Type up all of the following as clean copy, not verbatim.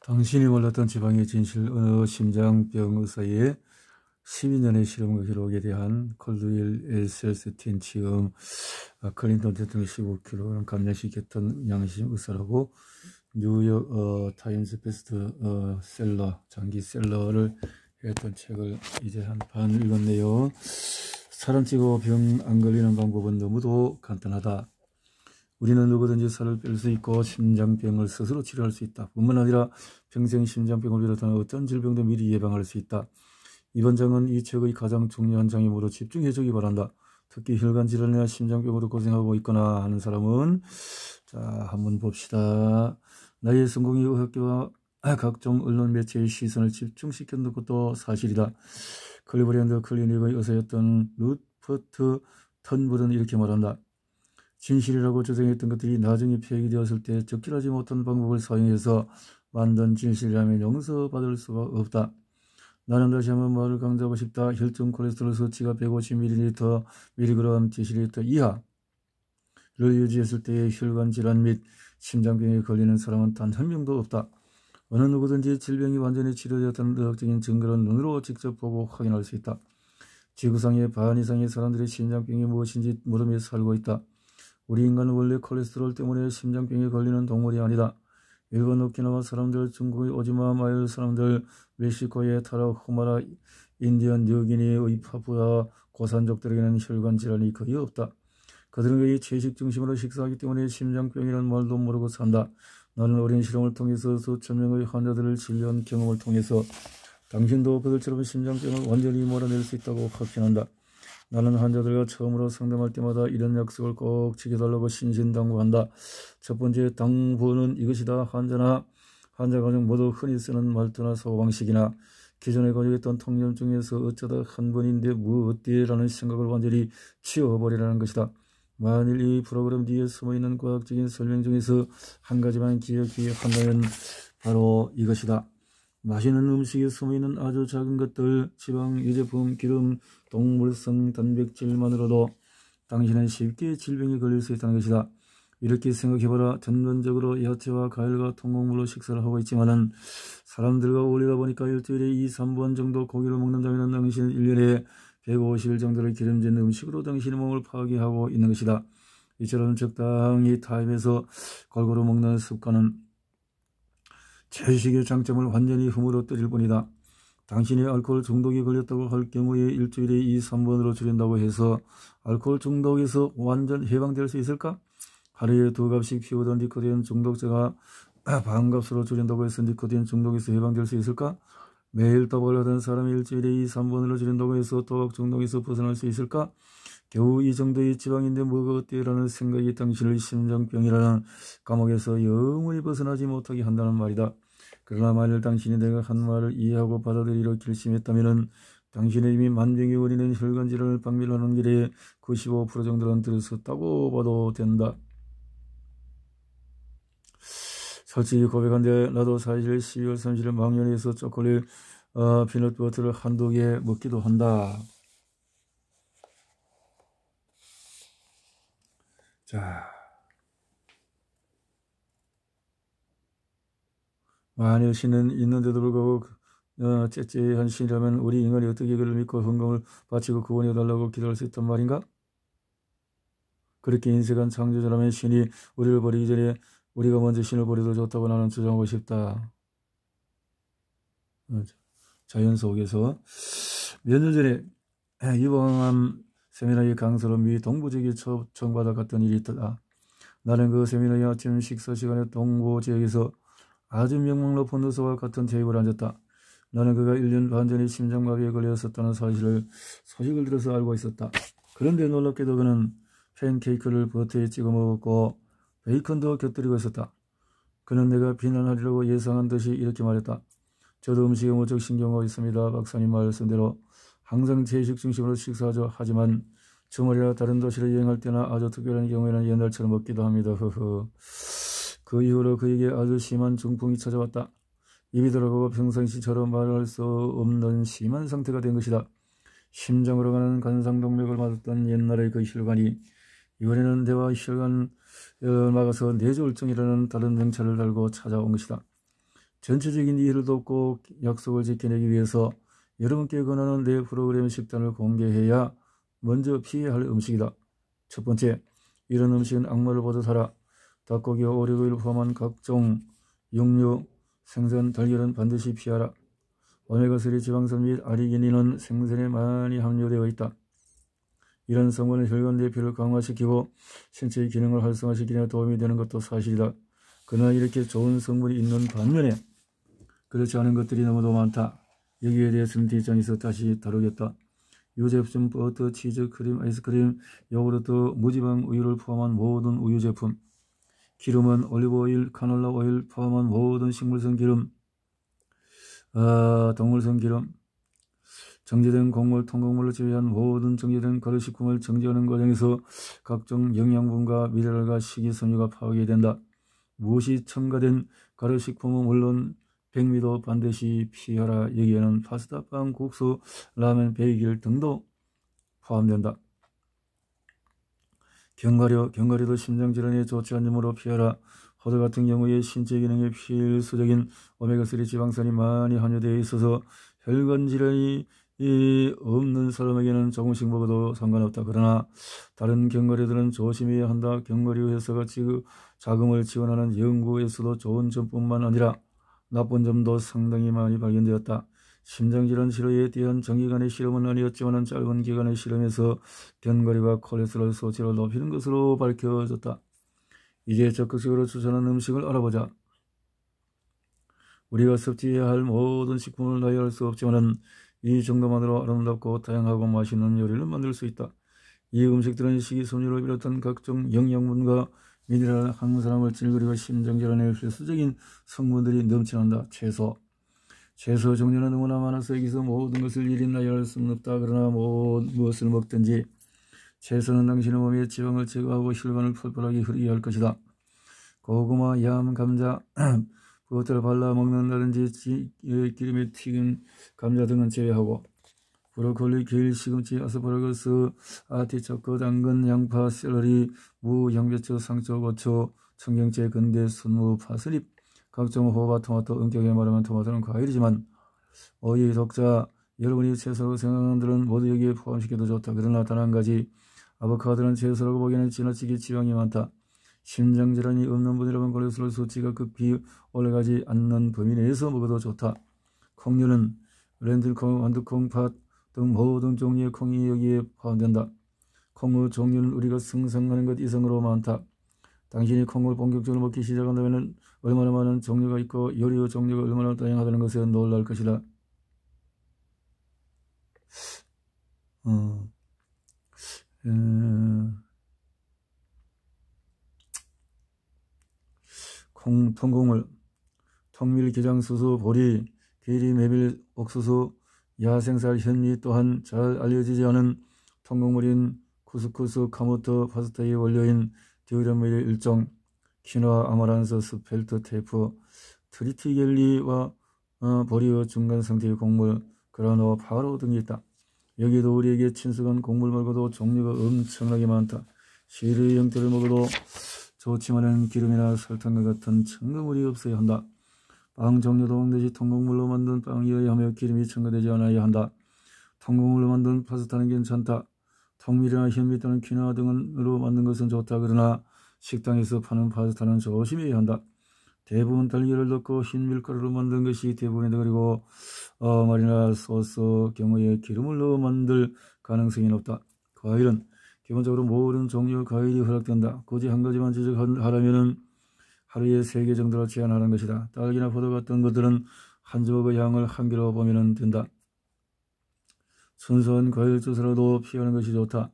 당신이 몰랐던 지방의 진실. 어느 심장병 의사의 12년의 실험 기록에 대한 콜드윌 엘셀스틴 치음. 클린턴 대통령 15kg 감량시켰던 양심 의사라고 뉴욕 타임스 베스트셀러 장기셀러를 했던 책을 이제 한 판 읽었네요. 사람 찌고 병 안 걸리는 방법은 너무도 간단하다. 우리는 누구든지 살을 뺄 수 있고 심장병을 스스로 치료할 수 있다. 뿐만 아니라 평생 심장병을 비롯한 어떤 질병도 미리 예방할 수 있다. 이번 장은 이 책의 가장 중요한 장이므로 집중해주기 바란다. 특히 혈관 질환이나 심장병으로 고생하고 있거나 하는 사람은 자, 한번 봅시다. 나의 성공이 의학계와 각종 언론 매체의 시선을 집중시켰던 것도 사실이다. 클리브랜드 클리닉의 의사였던 루퍼트 턴블은 이렇게 말한다. 진실이라고 주장했던 것들이 나중에 폐기되었을 때 적절하지 못한 방법을 사용해서 만든 진실이라면 용서받을 수가 없다. 나는 다시 한번 말을 강조하고 싶다. 혈중 콜레스테롤 수치가 150mg 데시리터 이하를 유지했을 때의 혈관 질환 및 심장병에 걸리는 사람은 단 한 명도 없다. 어느 누구든지 질병이 완전히 치료되었다는 의학적인 증거는 눈으로 직접 보고 확인할 수 있다. 지구상의 반 이상의 사람들이 심장병이 무엇인지 모르며 살고 있다. 우리 인간은 원래 콜레스테롤 때문에 심장병에 걸리는 동물이 아니다. 일본 오키나와 사람들, 중국의 오지마 마을 사람들, 멕시코의 타라후마라, 인디언 뉴기니의 파푸아 고산족들에게는 혈관 질환이 거의 없다. 그들은 거의 채식 중심으로 식사하기 때문에 심장병이라는 말도 모르고 산다. 나는 어린 실험을 통해서 수천 명의 환자들을 진료한 경험을 통해서 당신도 그들처럼 심장병을 완전히 몰아낼 수 있다고 확신한다. 나는 환자들과 처음으로 상담할 때마다 이런 약속을 꼭 지켜달라고 신신당부한다. 첫 번째 당부는 이것이다. 환자 가족 모두 흔히 쓰는 말투나 사고방식이나 기존에 가지고 있던 통념 중에서 어쩌다 한 번인데 뭐 어때라는 생각을 완전히 치워버리라는 것이다. 만일 이 프로그램 뒤에 숨어있는 과학적인 설명 중에서 한 가지만 기억해야 한다면 바로 이것이다. 맛있는 음식에 숨어있는 아주 작은 것들, 지방, 유제품, 기름, 동물성 단백질만으로도 당신은 쉽게 질병에 걸릴 수 있다는 것이다. 이렇게 생각해봐라. 전반적으로 야채와 과일과 통곡물로 식사를 하고 있지만은 사람들과 어울리다 보니까 일주일에 2~3번 정도 고기를 먹는다면 당신은 1년에 150일 정도를 기름진 음식으로 당신의 몸을 파괴하고 있는 것이다. 이처럼 적당히 타입해서 골고루 먹는 습관은 채식의 장점을 완전히 허물어뜨릴 뿐이다. 당신이 알코올 중독에 걸렸다고 할 경우에 일주일에 2~3번으로 줄인다고 해서 알코올 중독에서 완전 해방될 수 있을까? 하루에 2갑씩 피우던 니코틴 중독자가 반값으로 줄인다고 해서 니코틴 중독에서 해방될 수 있을까? 매일 도박을 하던 사람이 일주일에 2~3번으로 줄인다고 해서 도박 중독에서 벗어날 수 있을까? 겨우 이 정도의 지방인데 뭐가 어때라는 생각이 당신을 심장병이라는 감옥에서 영원히 벗어나지 못하게 한다는 말이다. 그러나 만일 당신이 내가 한 말을 이해하고 받아들이려 결심했다면 당신의 이미 만병의 원인은 혈관 질환을 박멸하는 길에 95% 정도는 들었었다고 봐도 된다. 솔직히 고백한데 나도 사실 12월 30일 망년에서 초콜릿 피넛버터를 한두 개 먹기도 한다. 자, 만일 신은 있는데도 불구하고 째째한 신이라면 우리 인간이 어떻게 그를 믿고 헌금을 바치고 구원해 달라고 기도할 수 있단 말인가? 그렇게 인색한 창조자라면 신이 우리를 버리기 전에 우리가 먼저 신을 버려도 좋다고 나는 주장하고 싶다. 자연 속에서 몇 년 전에 유방암 세미나의 강사로 미 동부지역에 초청받아 갔던 일이 있더라. 나는 그 세미나의 아침 식사 시간에 동부지역에서 아주 명망 높은 의사와 같은 테이블에 앉았다. 나는 그가 1년 반 전에 심장마비에 걸렸었다는 소식을 들어서 알고 있었다. 그런데 놀랍게도 그는 팬케이크를 버터에 찍어 먹었고 베이컨도 곁들이고 있었다. 그는 내가 비난하리라고 예상한 듯이 이렇게 말했다. 저도 음식에 무척 신경하고 있습니다. 박사님 말씀대로 항상 채식 중심으로 식사하죠. 하지만 주말이나 다른 도시를 여행할 때나 아주 특별한 경우에는 옛날처럼 먹기도 합니다. 그 이후로 그에게 아주 심한 중풍이 찾아왔다. 입이 돌아가고 평상시처럼 말할 수 없는 심한 상태가 된 것이다. 심장으로 가는 관상동맥을 맞았던 옛날의 그 혈관이 이번에는 대화 혈관을 막아서 뇌졸중이라는 다른 명찰을 달고 찾아온 것이다. 전체적인 이해를 돕고 약속을 지켜내기 위해서 여러분께 권하는 내 프로그램 식단을 공개해야 먼저 피해야 할 음식이다. 첫 번째, 이런 음식은 악마를 보듯 하라. 닭고기와 오리고기를 포함한 각종 육류, 생선, 달걀은 반드시 피하라. 오메가3 지방산 및 아르기닌은 생선에 많이 함유되어 있다. 이런 성분은 혈관 내피를 강화시키고 신체의 기능을 활성화시키는 데 도움이 되는 것도 사실이다. 그러나 이렇게 좋은 성분이 있는 반면에 그렇지 않은 것들이 너무도 많다. 여기에 대해서는 뒷장에서 다시 다루겠다. 유제품, 버터, 치즈, 크림, 아이스크림, 요구르트, 무지방 우유를 포함한 모든 우유 제품, 기름은 올리브오일, 카놀라 오일 포함한 모든 식물성 기름, 동물성 기름, 정제된 곡물, 통곡물을 제외한 모든 정제된 가루식품을 정제하는 과정에서 각종 영양분과 미네랄과 식이섬유가 파괴 된다. 무엇이 첨가된 가루식품은 물론 백미도 반드시 피하라. 여기에는 파스타, 빵, 국수, 라면, 베이글 등도 포함된다. 견과류도 심장질환에 좋지 않으므로 피하라. 호두 같은 경우에 신체 기능에 필수적인 오메가3 지방산이 많이 함유되어 있어서 혈관 질환이 없는 사람에게는 조금씩 먹어도 상관없다. 그러나 다른 견과류들은 조심해야 한다. 견과류 회사가 자금을 지원하는 연구에서도 좋은 점뿐만 아니라 나쁜 점도 상당히 많이 발견되었다. 심장질환 치료에 대한 장기간의 실험은 아니었지만 짧은 기간의 실험에서 견과류가 콜레스테롤 수치를 높이는 것으로 밝혀졌다. 이제 적극적으로 추천하는 음식을 알아보자. 우리가 섭취해야 할 모든 식품을 나열할 수 없지만 이 정도만으로 아름답고 다양하고 맛있는 요리를 만들 수 있다. 이 음식들은 식이섬유를 비롯한 각종 영양분과 미네랄, 항산화물질 그리고 심장질환에 필수적인 성분들이 넘쳐난다. 채소 종류는 너무나 많아서 여기서 모든 것을 일일이 나열할 수는 없다. 그러나 무엇을 먹든지 채소는 당신의 몸에 지방을 제거하고 혈관을 펄펄하게 흐르게 할 것이다. 고구마, 얌, 감자, 버터를 발라 먹는다든지 기름에 튀긴 감자 등은 제외하고 브로콜리, 게일, 시금치, 아스파라거스, 아티초크, 당근, 양파, 샐러리, 무, 양배추, 상추, 고추, 청경채, 건대, 순무, 파슬립, 각종 호박, 토마토, 엄격하게 말하면 토마토는 과일이지만 어이 독자, 여러분이 채소라고 생각하는 들은 모두 여기에 포함시켜도 좋다. 그러나 단 한 가지, 아보카도는 채소라고 보기에는 지나치게 지방이 많다. 심장질환이 없는 분이라면 콜레스테롤 수치가 급히 올라가지 않는 범위 내에서 먹어도 좋다. 콩류는 렌틸콩, 완두콩, 팥 등 모든 종류의 콩이 여기에 포함된다. 콩의 종류는 우리가 상상하는 것 이상으로 많다. 당신이 콩을 본격적으로 먹기 시작한다면 얼마나 많은 종류가 있고 요리의 종류가 얼마나 다양하다는 것에 놀랄 것이다. 통곡물, 통밀, 게장, 수수, 보리, 계리, 메밀, 옥수수, 야생살, 현미 또한 잘 알려지지 않은 통곡물인 쿠스쿠스, 카모트, 파스타의 원료인 듀럼밀의 일종, 키노아, 아마란스, 스펠트, 테이프, 트리티겔리와 보리의 중간 상태의 곡물, 그라노, 파로 등이 있다. 여기도 우리에게 친숙한 곡물 말고도 종류가 엄청나게 많다. 시르의 형태를 먹어도 좋지만은 기름이나 설탕과 같은 첨가물이 없어야 한다. 빵 종류도 반드시 통곡물로 만든 빵이어야 하며 기름이 첨가되지 않아야 한다. 통곡물로 만든 파스타는 괜찮다. 통밀이나 현미 또는 퀴노아 등으로 만든 것은 좋다. 그러나 식당에서 파는 파스타는 조심해야 한다. 대부분 달걀을 넣고 흰 밀가루로 만든 것이 대부분이다. 그리고 마리나라 소스 경우에 기름을 넣어 만들 가능성이 높다. 과일은 기본적으로 모든 종류의 과일이 허락된다. 굳이 한 가지만 지적하라면 하루에 3개 정도로 제한하는 것이다. 딸기나 포도 같은 것들은 한 조각의 양을 한 개로 보면 된다. 순수한 과일 주스라도 피하는 것이 좋다.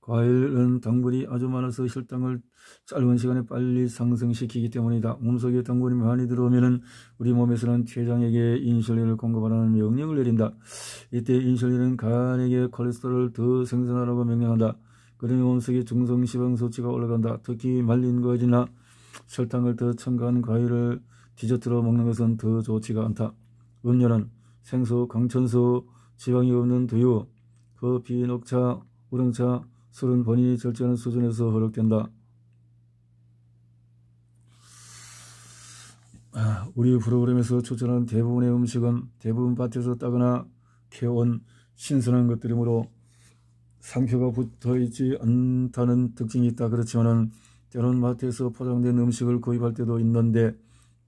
과일은 당분이 아주 많아서 혈당을 짧은 시간에 빨리 상승시키기 때문이다. 몸속에 당분이 많이 들어오면 우리 몸에서는 췌장에게 인슐린을 공급하라는 명령을 내린다. 이때 인슐린은 간에게 콜레스테롤을 더 생산하라고 명령한다. 그러면 몸속의 중성지방 수치가 올라간다. 특히 말린 과일이나 설탕을 더 첨가한 과일을 디저트로 먹는 것은 더 좋지가 않다. 음료는 생수, 강천수, 지방이 없는 두유, 커피, 녹차, 우렁차, 술은 본인이 절제하는 수준에서 허락된다. 우리 프로그램에서 추천하는 대부분의 음식은 대부분 밭에서 따거나 캐온 신선한 것들이므로 상표가 붙어있지 않다는 특징이 있다. 그렇지만 때로는 마트에서 포장된 음식을 구입할 때도 있는데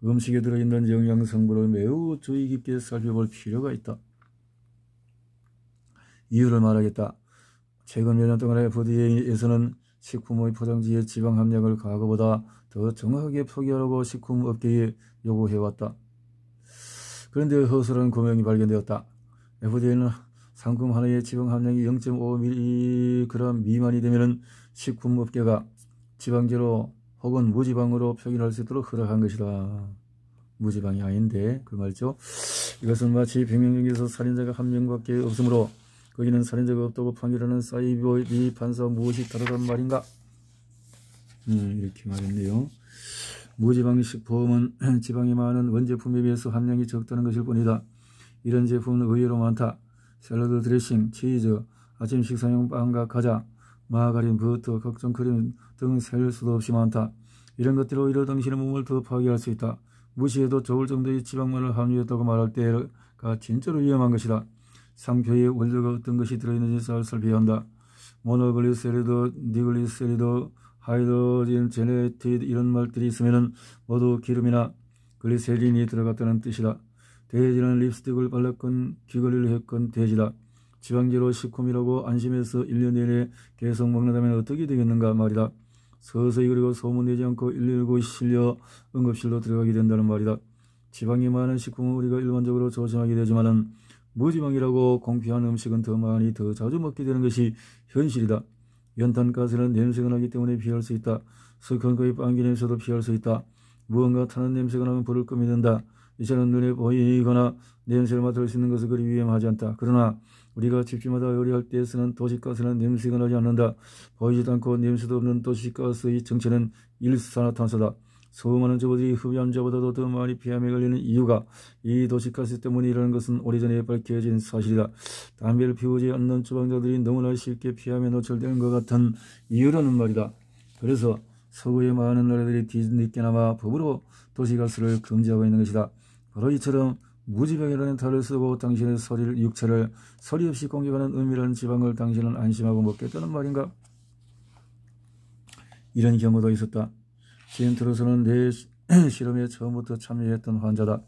음식에 들어있는 영양성분을 매우 주의 깊게 살펴볼 필요가 있다. 이유를 말하겠다. 최근 몇 년 동안 FDA에서는 식품의 포장지의 지방 함량을 과거보다 더 정확하게 표기하라고 식품업계에 요구해왔다. 그런데 허술한 고명이 발견되었다. FDA는 상품 하나의 지방 함량이 0.5mg 미만이 되면 식품업계가 지방제로 혹은 무지방으로 표기할 수 있도록 허락한 것이다. 무지방이 아닌데 그 말이죠. 이것은 마치 100명 중에서 살인자가 1명밖에 없으므로 거기는 살인자가 없다고 판결하는 사이비 판사와 무엇이 다르단 말인가? 이렇게 말했네요. 무지방 식품은 지방이 많은 원제품에 비해서 함량이 적다는 것일 뿐이다. 이런 제품은 의외로 많다. 샐러드 드레싱, 치즈, 아침 식사용 빵과 과자, 마가린, 버터, 각종 크림 등 셀 수도 없이 많다. 이런 것들로 오히려 당신의 몸을 더 파괴할 수 있다. 무시해도 좋을 정도의 지방만을 함유했다고 말할 때가 진짜로 위험한 것이다. 상표에 원료가 어떤 것이 들어있는지 잘 살펴야 한다. 모노글리세리드, 니글리세리드, 하이드로진 제네티드 이런 말들이 있으면 모두 기름이나 글리세린이 들어갔다는 뜻이다. 돼지는 립스틱을 발랐건 귀걸이를 했건 돼지다. 지방제로 식품이라고 안심해서 1년 내내 계속 먹는다면 어떻게 되겠는가 말이다. 서서히 그리고 소문내지 않고 119 실려 응급실로 들어가게 된다는 말이다. 지방이 많은 식품은 우리가 일반적으로 조심하게 되지만은 무지방이라고 공표한 음식은 더 많이 더 자주 먹게 되는 것이 현실이다. 연탄가스는 냄새가 나기 때문에 피할 수 있다. 석탄가의 빵기 냄새도 피할 수 있다. 무언가 타는 냄새가 나면 불을 끄면 된다. 이처럼 눈에 보이거나 냄새를 맡을 수 있는 것은 그리 위험하지 않다. 그러나 우리가 집집마다 요리할 때 쓰는 도시가스는 냄새가 나지 않는다. 보이지도 않고 냄새도 없는 도시가스의 정체는 일산화탄소다. 수많은 주부들이 흡연자보다도 더 많이 폐암에 걸리는 이유가 이 도시가스 때문이라는 것은 오래전에 밝혀진 사실이다. 담배를 피우지 않는 주방자들이 너무나 쉽게 폐암에 노출되는 것 같은 이유라는 말이다. 그래서 서구의 많은 나라들이 뒤늦게나마 법으로 도시가스를 금지하고 있는 것이다. 바로 이처럼 무지방이라는 탈을 쓰고 당신의 육체를 서리 없이 공격하는 은밀한 지방을 당신은 안심하고 먹겠다는 말인가? 이런 경우도 있었다. 지금 들어서는 내 실험에 처음부터 참여했던 환자다.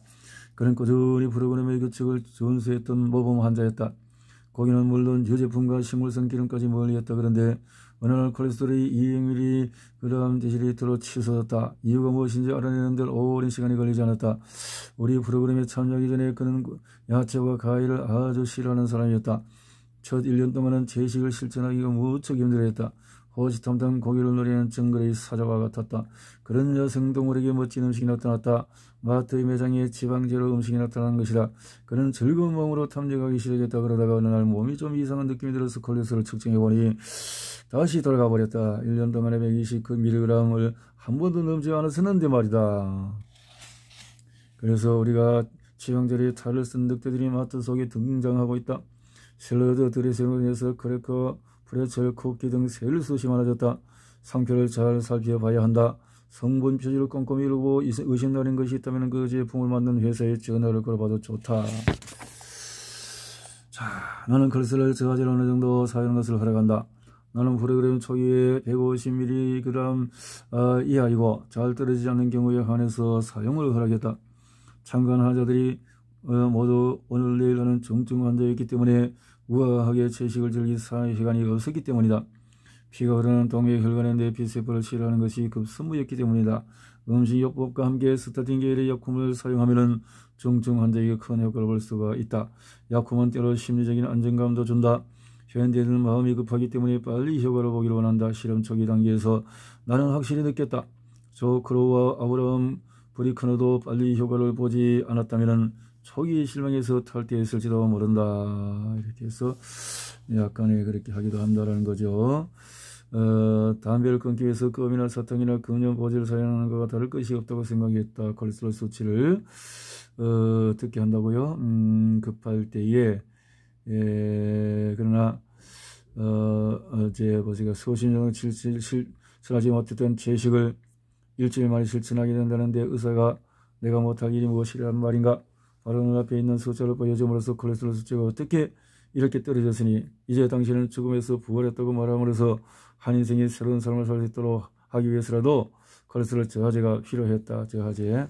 그는 꾸준히 프로그램의 규칙을 준수했던 모범 환자였다. 고기는 물론 유제품과 식물성 기름까지 멀리했다. 그런데 어느 날 콜레스테롤이 200mg 데시리터로 치솟았다. 이유가 무엇인지 알아내는 데 오랜 시간이 걸리지 않았다. 우리 프로그램에 참여하기 전에 그는 야채와 과일을 아주 싫어하는 사람이었다. 첫 1년 동안은 채식을 실천하기가 무척 힘들어했다. 호시탐탐 고기를 노리는 정글의 사자와 같았다. 그런 여성동물에게 멋진 음식이 나타났다. 마트의 매장에 지방제로 음식이 나타난 것이다. 그는 즐거운 마음으로 탐색하기 시작했다. 그러다가 어느 날 몸이 좀 이상한 느낌이 들어서 콜레스테롤을 측정해보니 다시 돌아가 버렸다. 1년 동안에 129mg을 한 번도 넘지 않았었는데 말이다. 그래서 우리가 지방제로의 탈을 쓴 늑대들이 마트 속에 등장하고 있다. 샐러드, 드레싱을 해서 크래커, 프레첼, 쿠키 등 셀수시 많아졌다. 상표를 잘 살펴봐야 한다. 성분 표지를 꼼꼼히 읽고 의심나는 것이 있다면 그 제품을 만든 회사에 전화를 걸어봐도 좋다. 자, 나는 콜레스테롤 저하제를 어느 정도 사용하는 것을 허락한다. 나는 프로그램 초기에 150mg 이하이고 잘 떨어지지 않는 경우에 한해서 사용을 허락했다. 참가한 환자들이 모두 오늘 내일 하는 중증 환자였기 때문에 우아하게 채식을 즐길 시간이 없었기 때문이다. 피가 흐르는 동맥혈관의 내피세포를 치료하는 것이 급선무였기 때문이다. 음식요법과 함께 스타틴 계열의 약품을 사용하면 중증 환자에게 큰 효과를 볼 수가 있다. 약품은 때로 심리적인 안정감도 준다. 현대인은 마음이 급하기 때문에 빨리 효과를 보기를 원한다. 실험 초기 단계에서 나는 확실히 느꼈다. 조 크로우와 아브라함 브리크너도 빨리 효과를 보지 않았다면 초기 실망해서 탈퇴했을지도 모른다. 이렇게 해서 약간의 그렇게 하기도 한다라는 거죠. 담배를 끊기 위해서 껌이나 사탕이나 금연 보제를 사용하는 것과 다를 것이 없다고 생각했다. 콜레스테롤 수치를 어떻게 한다고요? 급할 때에 그러나 제가 수십 년을 실천하지 못했던 채식을 일주일 만에 실천하게 된다는데 의사가 내가 못할 일이 무엇이란 말인가? 바로 눈앞에 있는 숫자를 보여줌으로써 콜레스테롤 수치가 어떻게 이렇게 떨어졌으니 이제 당신은 죽음에서 부활했다고 말함으로써 한 인생의 새로운 삶을 살 수 있도록 하기 위해서라도 콜레스테롤 저하제가 필요했다. 저하제.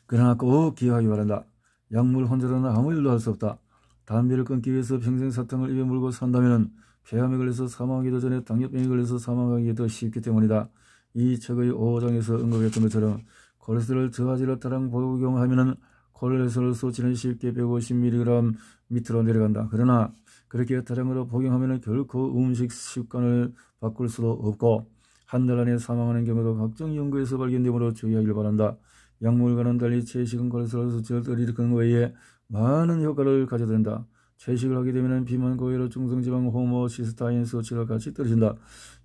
그러나 꼭 기억하기 바란다. 약물 혼자로는 아무 일도 할 수 없다. 담배를 끊기 위해서 평생 사탕을 입에 물고 산다면 폐암에 걸려서 사망하기도 전에 당뇨병에 걸려서 사망하기 더 쉽기 때문이다. 이 책의 5장에서 언급했던 것처럼 콜레스테롤 저하제를 다량 복용하면 콜레스테롤 수치는 쉽게 150mg 밑으로 내려간다. 그러나 그렇게 다량으로 복용하면 결코 음식 습관을 바꿀 수도 없고 한 달 안에 사망하는 경우도 각종 연구에서 발견되므로 주의하길 바란다. 약물과는 달리 채식은 콜레스테롤 수치를 일으키는 외에 많은 효과를 가져댄다. 채식을 하게 되면 비만, 고혈압, 중성지방, 호모시스타인 수치가 같이 떨어진다.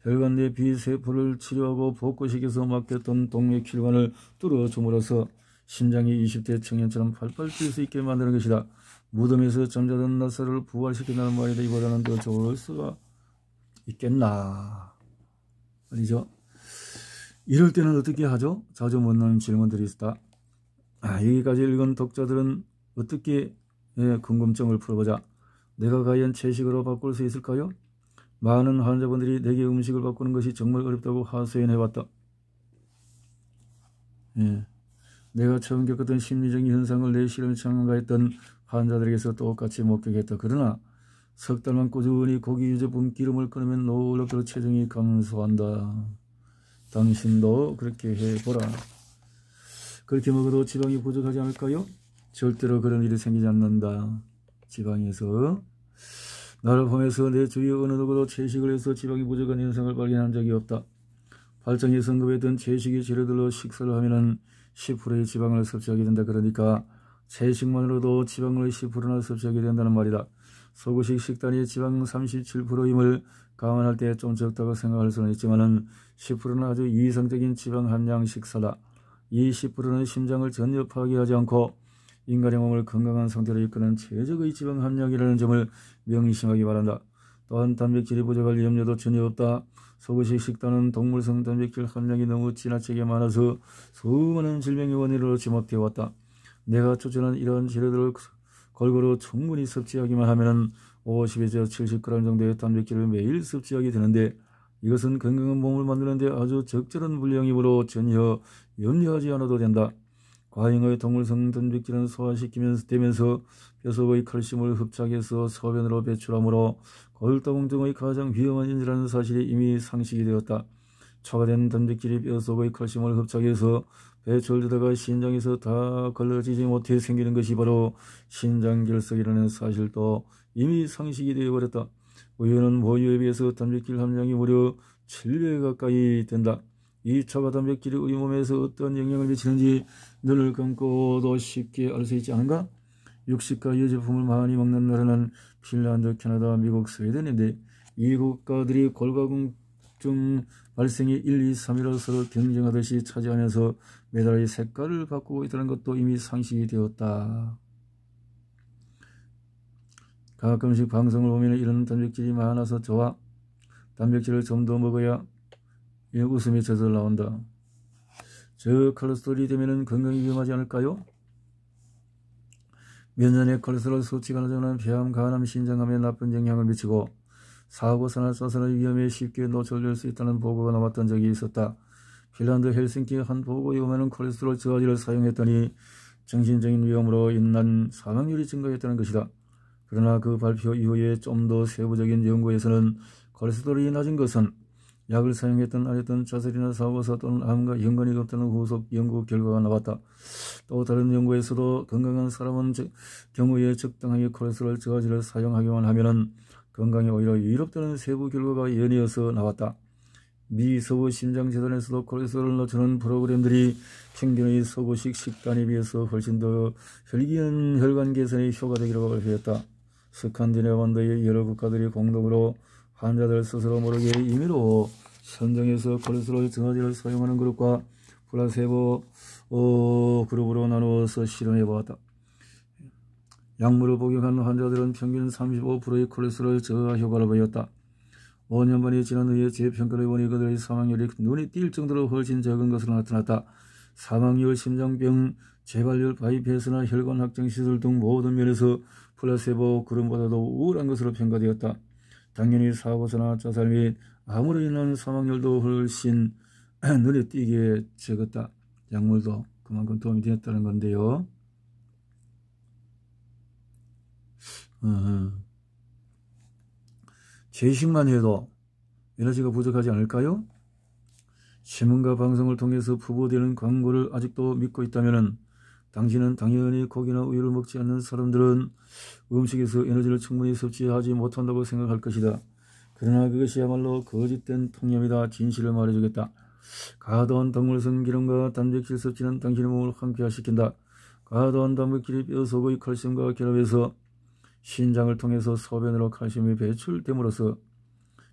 혈관 내 비세포를 치료하고 복구시켜서 막혔던 동맥혈관을 뚫어줌으로써 심장이 20대 청년처럼 팔팔 뛸 수 있게 만드는 것이다. 무덤에서 잠자던 나사를 부활시킨다는 말이다. 이보다는 더 좋을 수가 있겠나. 아니죠? 이럴 때는 어떻게 하죠? 자주 묻는 질문들이 있다. 여기까지 읽은 독자들은 어떻게 궁금증을 풀어보자. 내가 과연 채식으로 바꿀 수 있을까요? 많은 환자분들이 내게 음식을 바꾸는 것이 정말 어렵다고 하소연해왔다. 내가 처음 겪었던 심리적인 현상을 내 실험에 참가했던 환자들에게서 똑같이 목격했다. 그러나 석 달만 꾸준히 고기 유제품 기름을 끊으면 놀랍도록 체중이 감소한다. 당신도 그렇게 해보라. 그렇게 먹어도 지방이 부족하지 않을까요? 절대로 그런 일이 생기지 않는다. 지방에서 나를 보면서 내 주위에 어느 누구도 채식을 해서 지방이 부족한 현상을 발견한 적이 없다. 발정에 선급했던 채식의 재료들로 식사를 하면 10%의 지방을 섭취하게 된다. 그러니까 채식만으로도 지방을 10%나 섭취하게 된다는 말이다. 서구식 식단이 지방 37%임을 감안할 때 좀 적다고 생각할 수는 있지만 10%는 아주 이상적인 지방 함량 식사다. 이 10%는 심장을 전혀 파괴하지 않고 인간의 몸을 건강한 상태로 이끄는 최적의 지방 함량이라는 점을 명심하기 바란다. 또한 단백질이 부족할 염려도 전혀 없다. 서구식 식단은 동물성 단백질 함량이 너무 지나치게 많아서 수많은 질병의 원인으로 지목되어 왔다. 내가 추천한 이러한 재료들을 골고루 충분히 섭취하기만 하면 50에서 70g 정도의 단백질을 매일 섭취하게 되는데 이것은 건강한 몸을 만드는 데 아주 적절한 분량이므로 전혀 염려하지 않아도 된다. 과잉의 동물성 단백질은 소화시키면서 뼈 속의 칼슘을 흡착해서 소변으로 배출하므로 골다공 등의 가장 위험한 인지라는 사실이 이미 상식이 되었다. 초과된 단백질이 뼈 속의 칼슘을 흡착해서 배출되다가 신장에서 다 걸러지지 못해 생기는 것이 바로 신장결석이라는 사실도 이미 상식이 되어버렸다. 우유는 모유에 비해서 단백질 함량이 무려 7배 가까이 된다. 이 초과 단백질이 우리 몸에서 어떤 영향을 미치는지 눈을 감고도 쉽게 알 수 있지 않은가? 육식과 유제품을 많이 먹는 나라는 핀란드, 캐나다, 미국, 스웨덴인데 이 국가들이 골다공증 발생이 1, 2, 3위로 서로 경쟁하듯이 차지하면서 메달의 색깔을 바꾸고 있다는 것도 이미 상식이 되었다. 가끔씩 방송을 보면 이런 단백질이 많아서 좋아. 단백질을 좀 더 먹어야 웃음이 저절 나온다. 저 콜레스테롤이 되면 건강이 위험하지 않을까요? 몇 년에 콜레스테롤 수치가 낮으면 폐암, 간암, 신장암에 나쁜 영향을 미치고 사고사나 자살의 위험에 쉽게 노출될 수 있다는 보고가 나왔던 적이 있었다. 핀란드 헬싱키 한 보고에 보면 콜레스테롤 저하제를 사용했더니 정신적인 위험으로 인한 사망률이 증가했다는 것이다. 그러나 그 발표 이후에 좀 더 세부적인 연구에서는 콜레스테롤이 낮은 것은 약을 사용했든 안 했든 자살이나 사고사 또는 암과 연관이 없다는 후속 연구 결과가 나왔다. 또 다른 연구에서도 건강한 사람은 경우에 적당하게 콜레스테롤 저하제를 사용하기만 하면 건강에 오히려 유롭다는 세부 결과가 연이어서 나왔다. 미 서구 심장재단에서도 콜레스테롤을 낮추는 프로그램들이 평균의 서구식 식단에 비해서 훨씬 더 혈관 개선에 효과적이라고 발표했다. 스칸디네반도의 여러 국가들이 공동으로 환자들 스스로 모르게 임의로 선정해서 콜레스테롤 저하제를 사용하는 그룹과 플라세보 그룹으로 나누어서 실험해보았다. 약물을 복용한 환자들은 평균 35%의 콜레스테롤 저하 효과를 보였다. 5년 만에 지난 후에 재평가를 해보니 그들의 사망률이 눈에 띌 정도로 훨씬 적은 것으로 나타났다. 사망률, 심장병, 재발률, 바이패스나 혈관 확장 시술 등 모든 면에서 플라세보 그룹보다도 우월한 것으로 평가되었다. 당연히 사고사나 자살 및 암으로 인한 사망률도 훨씬 눈에 띄게 적었다. 약물도 그만큼 도움이 되었다는 건데요. 채식만 해도 에너지가 부족하지 않을까요? 신문과 방송을 통해서 부보되는 광고를 아직도 믿고 있다면 당신은 당연히 고기나 우유를 먹지 않는 사람들은 음식에서 에너지를 충분히 섭취하지 못한다고 생각할 것이다. 그러나 그것이야말로 거짓된 통념이다. 진실을 말해주겠다. 과도한 동물성 기름과 단백질 섭취는 당신의 몸을 황폐화시킨다. 과도한 단백질이 뼈 속의 칼슘과 결합해서 신장을 통해서 소변으로 칼슘이 배출됨으로써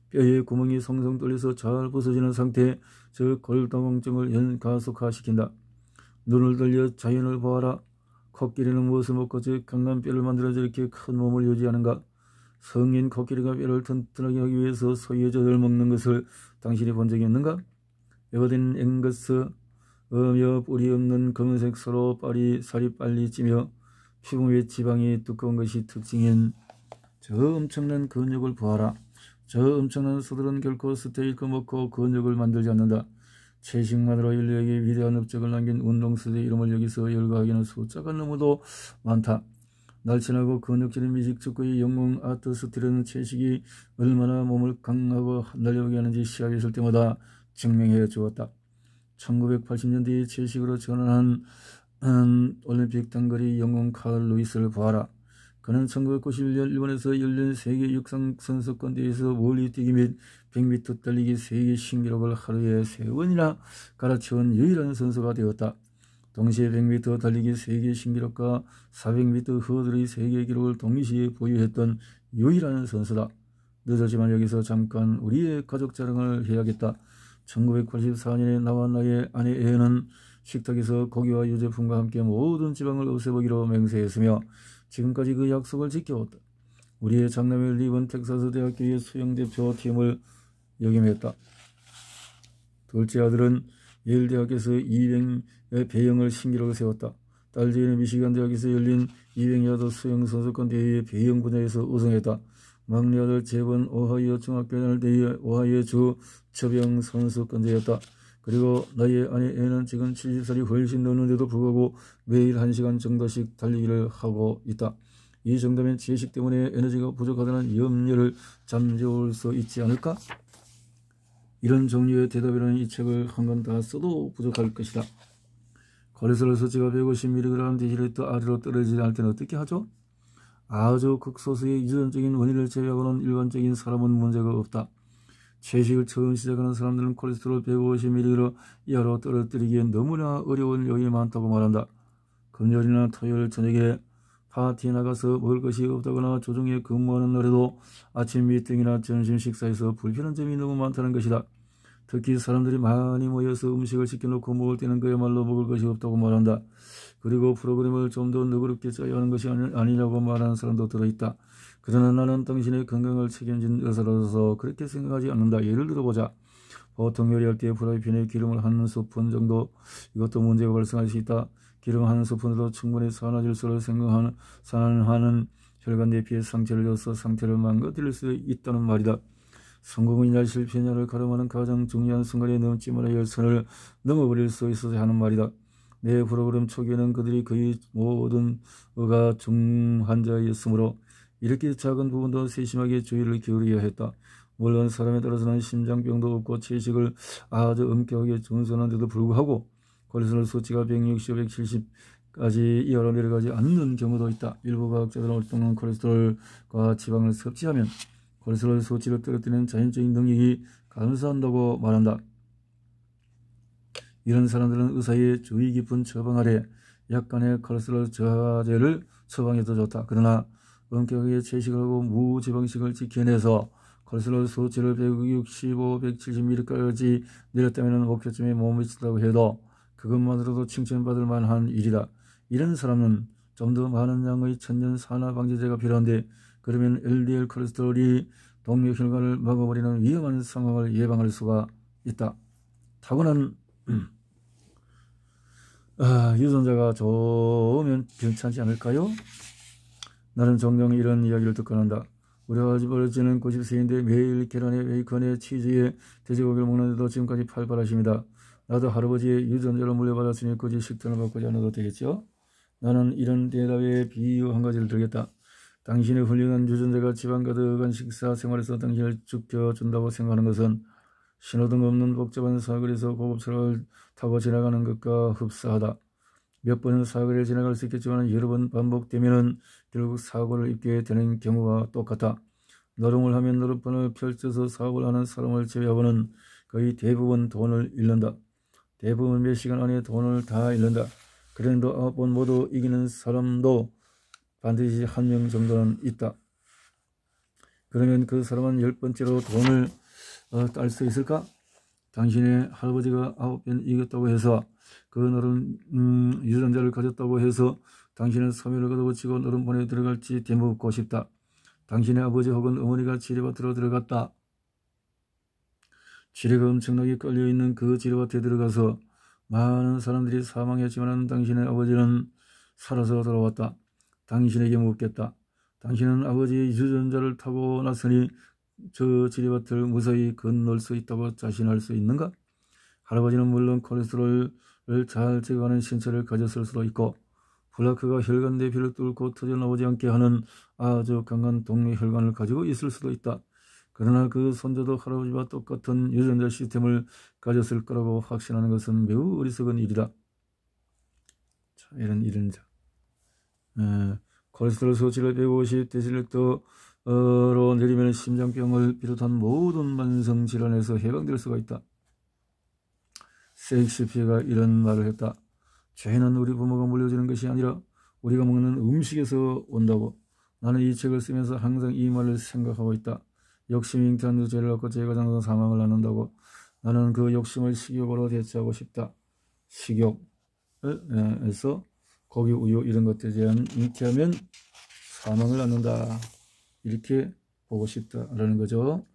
뼈의 구멍이 송송 뚫려서 잘 부서지는 상태, 즉 골다공증을 가속화시킨다. 눈을 들려 자연을 보아라. 코끼리는 무엇을 먹고 저 강한 뼈를 만들어 저렇게 큰 몸을 유지하는가? 성인 코끼리가 뼈를 튼튼하게 하기 위해서 소의 젖을 먹는 것을 당신이 본 적이 있는가? 에버딘 앵거스, 어며 뿌리 없는 검은색 소로 살이 빨리 찌며 피부 및 지방이 두꺼운 것이 특징인 저 엄청난 근육을 보아라. 저 엄청난 소들은 결코 스테이크 먹고 근육을 만들지 않는다. 채식만으로 인류에게 위대한 업적을 남긴 운동수의 이름을 여기서 열거하기는 숫자가 너무도 많다. 날씬하고 근육질의 미식축구의 영웅 아트스틸은 채식이 얼마나 몸을 강하고 날려오게 하는지 시합에 있을 때마다 증명해 주었다. 1980년대에 채식으로 전환한 올림픽 단거리 영웅 칼 루이스를 보아라. 그는 1991년 일본에서 열린 세계 육상 선수권 대회에서 멀리 뛰기 및 100m 달리기 세계 신기록을 하루에 3번이나 갈아치운 유일한 선수가 되었다. 동시에 100m 달리기 세계 신기록과 400m 허들의 세계 기록을 동시에 보유했던 유일한 선수다. 늦었지만 여기서 잠깐 우리의 가족 자랑을 해야겠다. 1984년에 나와 나의 아내 애는 식탁에서 고기와 유제품과 함께 모든 지방을 없애보기로 맹세했으며 지금까지 그 약속을 지켜왔다. 우리의 장남의 리번 텍사스 대학교의 수영대표팀을 역임했다. 둘째 아들은 예일 대학에서 200의 배영을 신기록을 세웠다. 딸 제이는 미시간 대학에서 열린 200야드 수영 선수권 대회의 배영 분야에서 우승했다. 막내 아들 제번 오하이오 중학교 대회 오하이오 주 접영 선수권대회였다. 그리고 나의 아내 애는 지금 70살이 훨씬 넘는데도 불구하고 매일 1시간 정도씩 달리기를 하고 있다. 이 정도면 채식 때문에 에너지가 부족하다는 염려를 잠재울 수 있지 않을까? 이런 종류의 대답이라는 이 책을 한 권 다 써도 부족할 것이다. 콜레스테롤 수치가 150mg 데시리터 아래로 떨어지지 않을 때는 어떻게 하죠? 아주 극소수의 유전적인 원인을 제외하고는 일반적인 사람은 문제가 없다. 채식을 처음 시작하는 사람들은 콜레스테롤 150mg 이하로 떨어뜨리기엔 너무나 어려운 요인이 많다고 말한다. 금요일이나 토요일 저녁에 파티에 나가서 먹을 것이 없다거나 조정에 근무하는 날에도 아침 미팅이나 점심 식사에서 불편한 점이 너무 많다는 것이다. 특히 사람들이 많이 모여서 음식을 시켜놓고 먹을 때는 그야말로 먹을 것이 없다고 말한다. 그리고 프로그램을 좀 더 너그럽게 짜야 하는 것이 아니냐고 말하는 사람도 들어있다. 그러나 나는 당신의 건강을 책임진 의사로서 그렇게 생각하지 않는다. 예를 들어보자. 보통 요리할 때 프라이팬에 기름을 한 스푼 정도, 이것도 문제가 발생할 수 있다. 기름 한 스푼으로 충분히 산화질소를 생성하는 혈관 내피에 상처를 줘서 상태를 망가뜨릴 수 있다는 말이다. 성공이냐 실패냐를 가름하는 가장 중요한 순간에 넘지 말아야 할 선을 넘어버릴 수 있어야 하는 말이다. 내 프로그램 초기에는 그들이 거의 모든 의가 중환자였으므로 이렇게 작은 부분도 세심하게 주의를 기울여야 했다. 물론 사람에 따라서는 심장병도 없고 채식을 아주 엄격하게 준수하는데도 불구하고 콜레스테롤 수치가 160, 170까지 이하로 내려가지 않는 경우도 있다. 일부 과학자들은 오랫동안 콜레스테롤과 지방을 섭취하면 콜레스테롤 수치를 떨어뜨리는 자연적인 능력이 감소한다고 말한다. 이런 사람들은 의사의 주의 깊은 처방 아래 약간의 콜레스테롤 저하제를 처방해도 좋다. 그러나 엄격하게 채식을 하고 무지방식을 지켜내서 콜레스테롤 수치를 165, 170mg까지 내렸다면 목표점에 못 미친다고 해도 그것만으로도 칭찬받을 만한 일이다. 이런 사람은 좀 더 많은 양의 천연 산화 방지제가 필요한데 그러면 LDL 콜레스테롤이 동맥혈관을 막아버리는 위험한 상황을 예방할 수가 있다. 타고난 유전자가 좋으면 괜찮지 않을까요? 나는 종종 이런 이야기를 듣곤 한다. 우리 아버지는 90세인데 매일 계란에 베이컨에 치즈에 돼지고기를 먹는데도 지금까지 팔팔하십니다. 나도 할아버지의 유전자를 물려받았으니 굳이 식단을 바꾸지 않아도 되겠죠? 나는 이런 대답에 비유 한 가지를 들겠다. 당신의 훌륭한 유전자가 지방 가득한 식사 생활에서 당신을 지켜준다고 생각하는 것은 신호등 없는 복잡한 사거리에서 고급차를 타고 지나가는 것과 흡사하다. 몇 번은 사거리를 지나갈 수 있겠지만 여러 번 반복되면 결국 사고를 입게 되는 경우와 똑같다. 노름을 하면 노름판을 펼쳐서 사고를 하는 사람을 제외하고는 거의 대부분 돈을 잃는다. 대부분 몇 시간 안에 돈을 다 잃는다. 그래도 9번 모두 이기는 사람도 반드시 한 명 정도는 있다. 그러면 그 사람은 10번째로 돈을 딸 수 있을까? 당신의 할아버지가 9번 이겼다고 해서 그 노름 유전자를 가졌다고 해서 당신은 소멸을 거둬붙이고 노름판에 들어갈지 되묻고 싶다. 당신의 아버지 혹은 어머니가 지뢰밭으로 들어갔다. 지뢰가 엄청나게 깔려있는 그 지뢰밭에 들어가서 많은 사람들이 사망했지만 당신의 아버지는 살아서 돌아왔다. 당신에게 묻겠다. 당신은 아버지의 유전자를 타고 났으니 저 지뢰밭을 무사히 건널 수 있다고 자신할 수 있는가? 할아버지는 물론 콜레스테롤을 잘 제거하는 신체를 가졌을 수도 있고 플라크가 혈관 내피를 뚫고 터져나오지 않게 하는 아주 강한 동맥혈관을 가지고 있을 수도 있다. 그러나 그 손자도 할아버지와 똑같은 유전자 시스템을 가졌을 거라고 확신하는 것은 매우 어리석은 일이다. 자, 이런 자. 콜레스테롤 수치를 150 데시벨트로 내리면 심장병을 비롯한 모든 만성질환에서 해방될 수가 있다. 셰익스피어가 이런 말을 했다. 죄는 우리 부모가 물려주는 것이 아니라 우리가 먹는 음식에서 온다고. 나는 이 책을 쓰면서 항상 이 말을 생각하고 있다. 욕심이 잉태한 죄를 갖고 죄가 장성 사망을 낳는다고. 나는 그 욕심을 식욕으로 대체하고 싶다. 식욕에서 고기, 우유 이런 것들에 대한 잉태하면 사망을 낳는다. 이렇게 보고 싶다라는 거죠.